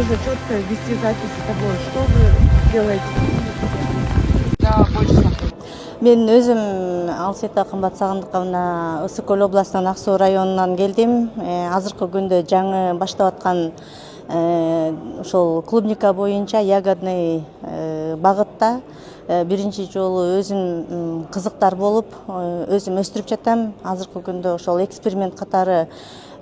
нужно четко вести запись того, что вы делаете. Да, больше знакомых. Мен өзүм Алсета Кымбат Сагындыковна Ысык Көл областынын Ак Суу районунан келдим. Азыркы күндө жаңы баштап аткан ошол клубника боюнча ягодный багытта биринчи жолу өзүм кызыктар болуп өзүм өстүрүп жатам. Азыркы күндө ошол эксперимент катары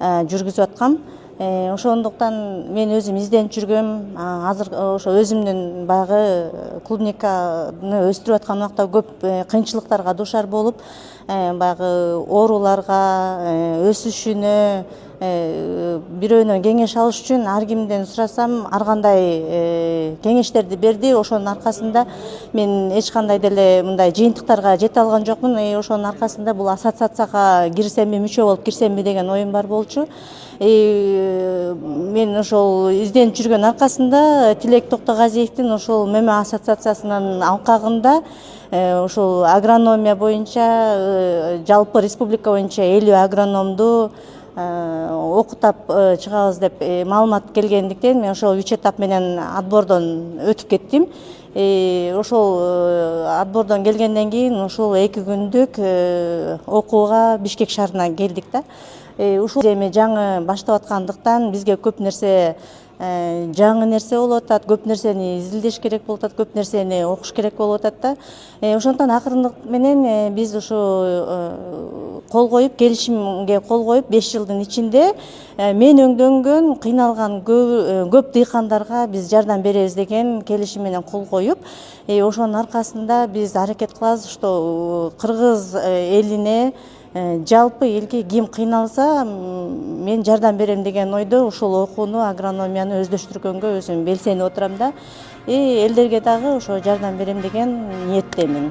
жүргүзүп аткам. Ошондуктан мен өзүм изденип жүргөм. Азыр ошо өзүмдүн баягы клубниканы өстүрүп аткан убакта көп кыйынчылыктарга дуушар болуп, баягы ооруларга, өсүшүнө бирөөнөн кеңеш алыш үчүн ар кимден сурасам ар кандай кеңештерди берди. Ошонун аркасында мен эч кандай деле мындай жыйынтыктарга жете алган жокмун. Ошонун аркасында бул ассоциацияга кирсемби, мүчө болуп кирсемби деген оюм бар болчу. Мен ошол изденип жүргөн аркасында Тилек Токтогазиевдин ошол ММА ассоциациясынын алкагында ошол агрономия боюнча жалпы республика боюнча 50 агрономду окутап чыгабыз деп маалымат келгендиктен мен ошол 3 этап менен отбордон өтүп кеттим. Ошол отбордон келгенден кийин ушул 2 күндүк окууга Бишкек шаарына келдик да. Ушул эми жаңы баштап аткандыктан бизге көп нерсе жаңы нерсе болуп атат, көп нерсени изилдеш керек болуп атат, көп нерсени окуш керек болуп атат да. Ошондон акырындык менен биз ушу кол коюп, келишимге кол коюп 5 жылдын ичинде мен өңдөнгөн, кыйналган көп дыйкандарга биз жардам беребиз деген келишим менен кол коюп, ошонун аркасында биз аракет кылабыз, что кыргыз элине жалпы элге ким кыйналса мен жардам берем деген ойдо ушул окууну, агрономияны өздөштүргөнгө өзүм белсенип отурам да. Элдерге дагы ошо жардам берем деген ниеттемин.